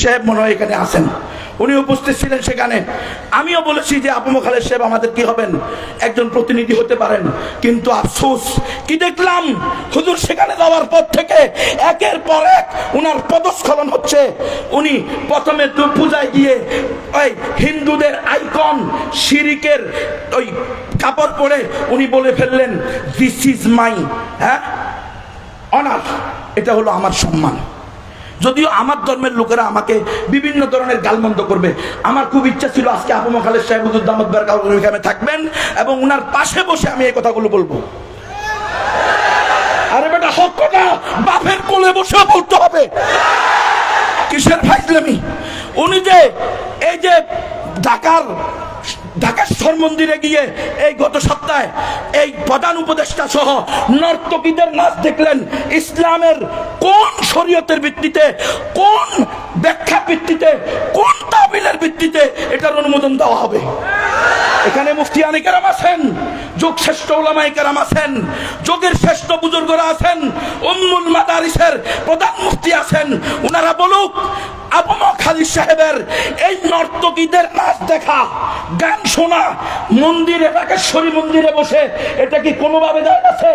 সাহেব মনে হয় এখানে আছেন, উনি উপস্থিত ছিলেন সেখানে। আমিও বলেছি যে আবু খালেদ সাহেব আমাদের কি হবেন, একজন প্রতিনিধি হতে পারেন। কিন্তু আফসোস কি দেখলাম, হুজুর সেখানে যাওয়ার পর থেকে একের পর এক উনার পদস্খলন হচ্ছে। উনি প্রথমে পূজায় গিয়ে ওই হিন্দুদের আইকন শিরিকের ওই কাপড় পরে উনি বলে ফেললেন, দিস ইজ মাই অনার, এটা হলো আমার সম্মান। যদিও আমার ধর্মের লোকেরা আমাকে বিভিন্ন ধরনের গালমন্দ করবে, আমার খুব ইচ্ছা ছিল আজকে আবু খালেদ সাহেব হুজুর দামাত বারকাতুহু এখানে থাকবেন এবং উনার পাশে বসে আমি এই কথাগুলো বলবো। আরে বেটা, হক কথা বাপের কোলে বসে বলতে হবে, কিসের ফাইজলামি। উনি যে এই যে ঢাকেশ্বর মন্দিরে গিয়ে এই গত সপ্তাহে এই প্রধান উপদেষ্টা সহ নর্তকীদের নাচ দেখলেন, ইসলামের কোন শরীয়তের ভিত্তিতে, কোন ব্যাখ্যা ভিত্তিতে, কোন তাবিলের ভিত্তিতে এটার অনুমোদন দেওয়া হবে? এখানে মুফতিয়ানে কেরাম আছেন, যুগ শ্রেষ্ঠ উলামায়ে কেরাম আছেন, যুগের শ্রেষ্ঠ বুজুর্গরা আছেন, উম্মুল মাদারিসের প্রধান মুফতি আছেন। ওনারা বলুক, আবু খালেদ সাহেবের এই নর্তকীদের নাচ দেখা, গান শোনা মন্দিরে, ঢাকেশ্বরী মন্দিরে বসে, এটা কি কোনোভাবে দায় আছে?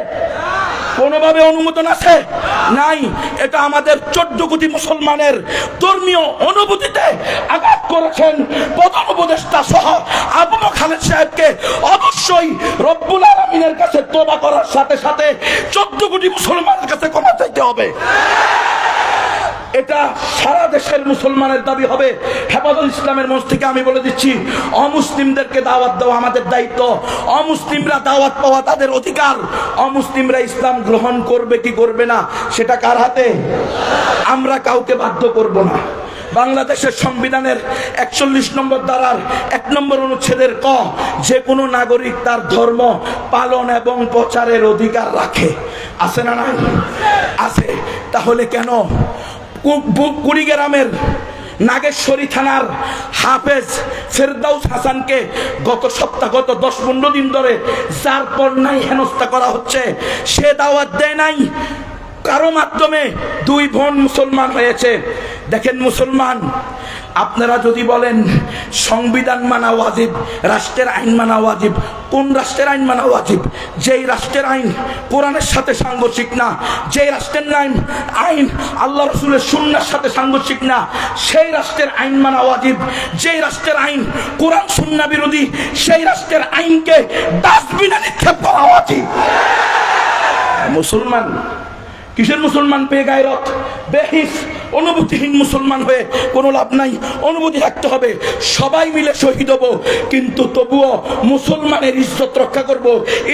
কোনোভাবে অনুমোদন আছে? নাই। এটা আমাদের 14 কোটি মুসলমানের ধর্মীয় অনুভূতিতে আঘাত করেছেন। প্রধান উপদেষ্টা সহ আবু খালেদ সাহেবকে অবশ্যই রব্বুল আলামিনের কাছে তওবা করার সাথে সাথে 14 কোটি মুসলমানের কাছে ক্ষমা চাইতে হবে। এটা সারা দেশের মুসলমানের দাবি হবে। হেফাজতুল ইসলামের মঞ্চ থেকে আমি বলে দিচ্ছি, অমুসলিমদেরকে দাওয়াত দেওয়া আমাদের দায়িত্ব। অমুসলিমরা দাওয়াত পাওয়া তাদের অধিকার। অমুসলিমরা ইসলাম গ্রহণ করবে কি করবে না সেটা কার হাতে? আমরা কাউকে বাধ্য করব না। বাংলাদেশের সংবিধানের 41 নম্বর ধারার 1 নম্বর অনুচ্ছেদের ক, যে কোনো নাগরিক তার ধর্ম পালন এবং প্রচারের অধিকার রাখে। আছে না নাই? আছে। তাহলে কেন কুড়িগ্রামের নাগেশ্বরী থানার হাফেজ ফেরদাউস হাসানকে গত 10-15 দিন ধরে যার পর নাই হেনস্থা করা হচ্ছে? সে দাওয়াত দেয় নাই, কারো মাধ্যমে 2 বোন মুসলমান হয়েছে। দেখেন মুসলমান, আপনারা যদি বলেন সংবিধান মানা ওয়াজিব, রাষ্ট্রের আইন মানা ওয়াজিব, কোন রাষ্ট্রের আইন মানা ওয়াজিব? যেই রাষ্ট্রের আইন কোরআনের সাথে সাংঘর্ষিক না, যেই রাষ্ট্রের আইন আল্লাহ রসুলের সুন্নাহর সাথে সাংঘর্ষিক না, সেই রাষ্ট্রের আইন মানা ওয়াজিব। যেই রাষ্ট্রের আইন কোরআন সুন্নাহ বিরোধী, সেই রাষ্ট্রের আইনকে ডাস্টবিনে নিক্ষেপ করা ওয়াজিব। মুসলমান কিসের মুসলমান? বেগায়রত, বেহিস, অনুভূতিহীন মুসলমান হয়ে কোনো লাভ নাই। অনুভূতি রাখতে হবে, সবাই মিলে শহীদ হব, কিন্তু তবুও মুসলমানের ইজ্জত রক্ষা করব,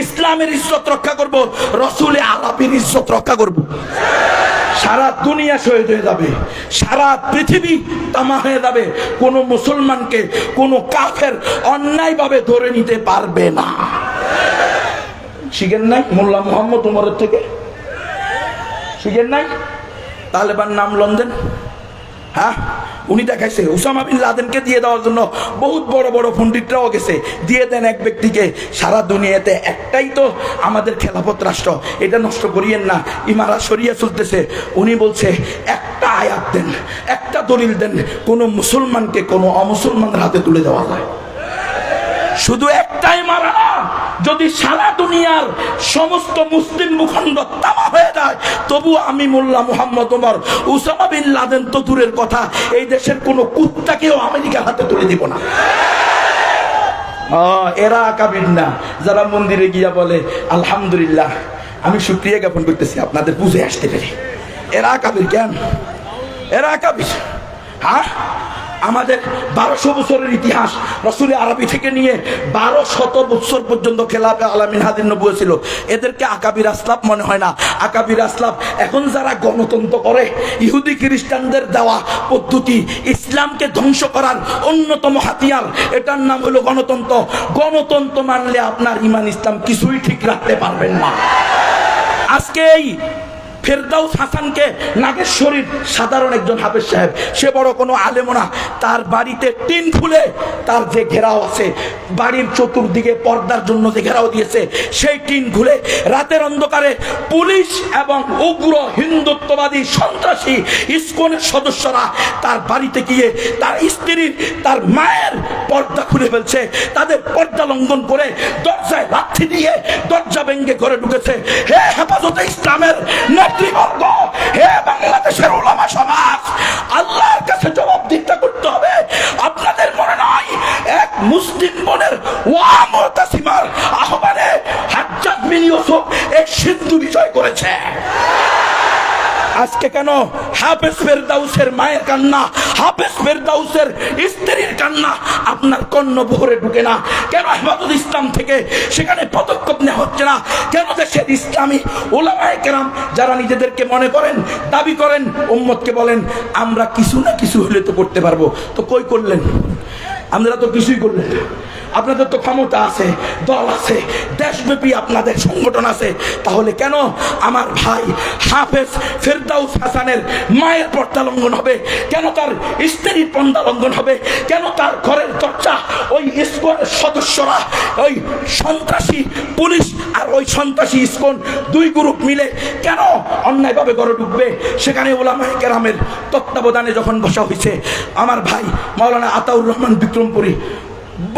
ইসলামের ইজ্জত রক্ষা করব, রসুলে আলাপের ইজ্জত রক্ষা করব। সারা দুনিয়া শহীদ হয়ে যাবে, সারা পৃথিবী তামা হয়ে যাবে, কোনো মুসলমানকে কোনো কাফের অন্যায়ভাবে ধরে নিতে পারবে না। শিখেন নাই মোল্লা মুহাম্মদ উমরের থেকে? শিখেন নাই? তালেবান নাম লন্ডন, হ্যাঁ, উনি দেখাইছে উসামা বিন লাদেনকে দিয়ে দেওয়ার জন্য বহুত বড় বড় পণ্ডিতরাও গেছে, দিয়ে দেন এক ব্যক্তিকে। সারা দুনিয়াতে একটাই তো আমাদের খেলাফত রাষ্ট্র, এটা নষ্ট করিয়েন না, ইমারাত শরিয়া চলতেছে। উনি বলছে একটা আয়াত দেন, একটা দলিল দেন, কোনো মুসলমানকে কোনো অমুসলমানের হাতে তুলে দেওয়া যায়। শুধু একটাই মারা, যদি সারা দুনিয়ার সমস্ত মুসলিম ভূখণ্ড তামা হয়ে যায়, তবু আমি Mullah Mohammad Omar Osama bin Laden তো দূরের কথা, এই দেশের কোনো কুত্তাকেও আমেরিকার হাতে তুলে দিব না। এরা আকাবির না, যারা মন্দিরে গিয়া বলে আলহামদুলিল্লাহ, আমি শুকরিয়া জ্ঞাপন করতেছি আপনাদের বুঝে আসতে পেরে। এরা আকাবির কেন? এরা আকাবির। হ্যাঁ, আমাদের 1200 বছরের ইতিহাস, রসুল আরবি থেকে নিয়ে 1200 বছর পর্যন্ত খেলাফে আলামিন হাদির নবুয়ত ছিল। এদেরকে আকাবির আসলাফ মনে হয় না। আকাবির আসলাফ এখন যারা গণতন্ত্র করে, ইহুদি খ্রিস্টানদের দেওয়া পদ্ধতি, ইসলামকে ধ্বংস করার অন্যতম হাতিয়ার, এটার নাম হলো গণতন্ত্র। গণতন্ত্র মানলে আপনার ইমান ইসলাম কিছুই ঠিক রাখতে পারবেন না। আজকে এই ফেরদাউস হাসানকে নাগেশ্বরীর সাধারণ একজন হাফেজ সাহেব, সে বড় কোনো আলেমও না, তার বাড়িতে টিন খুলে তার যে ঘেরাও আছে, বাড়ির চতুর্দিকে পর্দার জন্য যে ঘেরাও দিয়েছে, সেই টিন খুলে রাতের অন্ধকারে পুলিশ এবং উগ্র হিন্দুত্ববাদী সন্ত্রাসী ইসকনের সদস্যরা তার বাড়িতে গিয়ে তার স্ত্রীর, তার মায়ের পর্দা খুলে ফেলছে। তাদের পর্দা লঙ্ঘন করে দরজায় লাথি দিয়ে দরজা ভেঙে ঘরে ঢুকেছে। হে হেফাজতে ইসলামের নেতৃবর্গ, হে বাংলাদেশের উলামা সমাজ, আল্লাহর কাছে জবাবদিহিতা করতে হবে। আপনাদের মনে নয় এক মুসলিম বোনের ওয়া মুতাসিমার আহ্বানে হাজ্জাজ বিন ইউসুফ এক সিন্ধু বিষয় করেছে? আজকে কেন হাফেজ ফেরদাউসের মায়ের কান্না, হাফেজ ফেরদাউসের স্ত্রীর কান্না আপনার কর্ণবহরে ঢুকে না? কেন হেফাজত ইসলাম থেকে সেখানে পদক্ষেপ নেওয়া হচ্ছে না? কেন দেশের ইসলামী উলামায়ে কেরাম যারা নিজেদেরকে মনে করেন, দাবি করেন, উম্মতকে বলেন আমরা কিছু না কিছু হলে তো করতে পারবো, তো কই করলেন? আপনারা তো কিছুই করলেন না। আপনাদের তো ক্ষমতা আছে, দল আছে, দেশব্যাপী আপনাদের সংগঠন আছে, তাহলে কেন আমার ভাই হাফেজ ফেরদাউস হাসানের মায়ের পর্দা লঙ্ঘন হবে? কেন তার স্ত্রীর পর্দা লঙ্ঘন হবে? কেন তার ঘরের দরজা ওই ইসকনের সদস্যরা, ওই সন্ত্রাসী পুলিশ আর ওই সন্ত্রাসী ইসকন দুই গ্রুপ মিলে কেন অন্যায়ভাবে ঘরে ঢুকবে? সেখানে উলামায়ে কেরামের তত্ত্বাবধানে যখন বসা হয়েছে, আমার ভাই মাওলানা আতাউর রহমান বিক্রমপুরী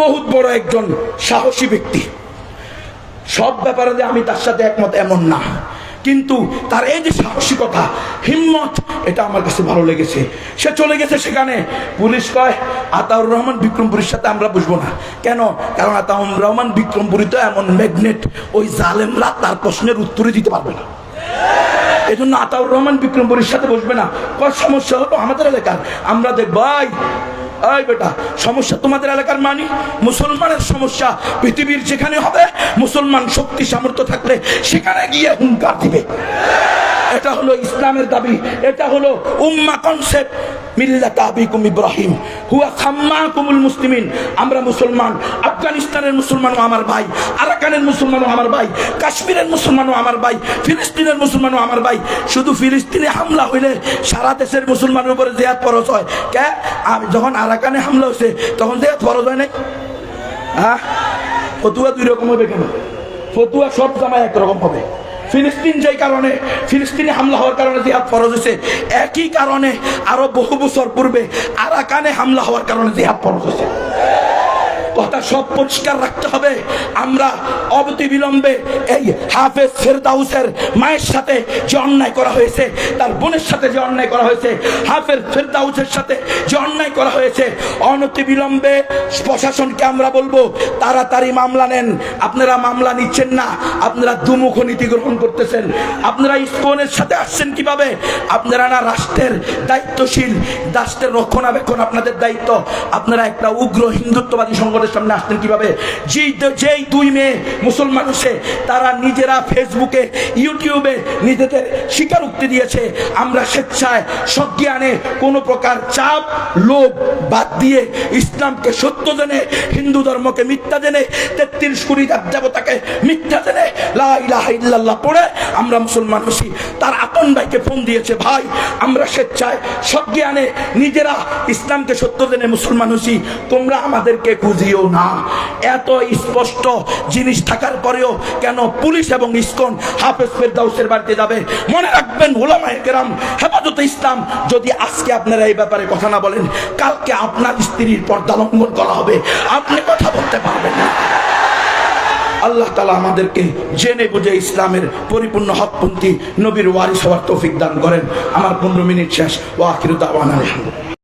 বহুত বড় একজন সাহসী ব্যক্তি, সব ব্যাপারে যে আমি তার সাথে একমত এমন না, কিন্তু তার এই যে সাহসিকতা, হিম্মত, এটা আমার কাছে ভালো লেগেছে। সে চলে গেছে সেখানে, পুলিশ কয় আতাউর রহমান বিক্রমপুরীর সাথে আমরা বুঝবো না। কেন? কারণ আতাউর রহমান বিক্রমপুরী তো এমন ম্যাগনেট, ওই জালেমরা তার প্রশ্নের উত্তরই দিতে পারবে না। এই জন্য আতাউর রহমান বিক্রমপুরীর সাথে বসবে না। কয় সমস্যা হলো আমাদের এলাকার, আমরা দেখ ভাই, এই বেটা সমস্যা তোমাদের এলাকার মানি, মুসলমানের সমস্যা পৃথিবীর যেখানে হবে, মুসলমান শক্তি সামর্থ্য থাকলে সেখানে গিয়ে হুঙ্কার দিবে। এটা হলো ইসলামের দাবি, এটা হলো উম্মাহ কনসেপ্ট। মিল্লাত আবিকুম ইব্রাহিম হুয়া সাম্মাকুমুল মুসলিমিন। আমরা মুসলমান, আফগানিস্তানের মুসলমানও আমার ভাই, আরাকানের মুসলমানও আমার ভাই, কাশ্মীরের মুসলমানও আমার ভাই, ফিলিস্তিনের মুসলমানও আমার ভাই। শুধু ফিলিস্তিনে হামলা হইলে সারা দেশের মুসলমানের উপরে জিহাদ ফরজ হয়। কে? যখন আরাকানে হামলা হয়েছে তখন জিহাদ ফরজ হয় নাই? হ্যাঁ, ফতুয়া দুই রকম হবে কেন? ফতুয়া সব জামায় একরকম হবে। ফিলিস্তিন যেই কারণে, ফিলিস্তিনে হামলা হওয়ার কারণে জিহাদ ফরজ হয়েছে, একই কারণে আরো বহু বছর পূর্বে আরাকানে হামলা হওয়ার কারণে জিহাদ ফরজ হয়েছে। কথা সব পরিষ্কার রাখতে হবে। আমরা অবিলম্বে এই হাফেজ ফেরদাউসের মায়ের সাথে যে অন্যায় করা হয়েছে, তার বোনের সাথে যে অন্যায় করা হয়েছে, হাফেজ ফেরদাউসের সাথে যে অন্যায় করা হয়েছে, অনতিবিলম্বে প্রশাসনকে আমরা বলবো তাড়াতাড়ি মামলা নেন। আপনারা মামলা নিচ্ছেন না, আপনারা দুমুখ নীতি গ্রহণ করতেছেন। আপনারা ইসকনের সাথে আসছেন কিভাবে? আপনারা না রাষ্ট্রের দায়িত্বশীল, রাষ্ট্রের রক্ষণাবেক্ষণ আপনাদের দায়িত্ব। আপনারা একটা উগ্র হিন্দুত্ববাদী সংগঠনের সামনে আসতেন কিভাবে? যেই দুই মেয়ে মুসলমান হচ্ছে, তারা নিজেরা ফেসবুকে, ইউটিউবে নিজেদের স্বীকারোক্তি দিয়েছে, আমরা স্বেচ্ছায় সজ্ঞানে কোনো প্রকার চাপ লোভ বাদ দিয়ে ইসলামকে সত্য জেনে, হিন্দু ধর্মকে মিথ্যা জেনে, 33 কোটি দেবতাকে মিথ্যা জেনে লা ইলাহা ইল্লাল্লাহ পড়ে আমরা মুসলমান হচ্ছি। তার আপন ভাইকে ফোন দিয়েছে, ভাই আমরা স্বেচ্ছায় সজ্ঞানে নিজেরা ইসলামকে সত্য জেনে মুসলমান হচ্ছি, তোমরা আমাদেরকে খুঁজিও না। এত স্পষ্ট জিনিস থাকার পরেও কেন পুলিশ এবং ইসকন হাফেজ ফেরদাউসের বাড়িতে যাবে? মনে রাখবেন উলামায়ে কেরাম, হেফাজতে ইসলাম যদি আজকে আপনারা এই ব্যাপারে কথা না বলেন, কালকে আপনার স্ত্রীর পর্দা লঙ্ঘন করা হবে, আপনি কথা বলতে পারবেন না। আল্লাহ তাআলা আমাদেরকে জেনে বুঝে ইসলামের পরিপূর্ণ হকপন্থী নবীর ওয়ারিস হওয়ার তৌফিক দান করেন। আমার 15 মিনিট শেষ। ওয়া আখিরু দাওয়ানা আলহামদুলিল্লাহ।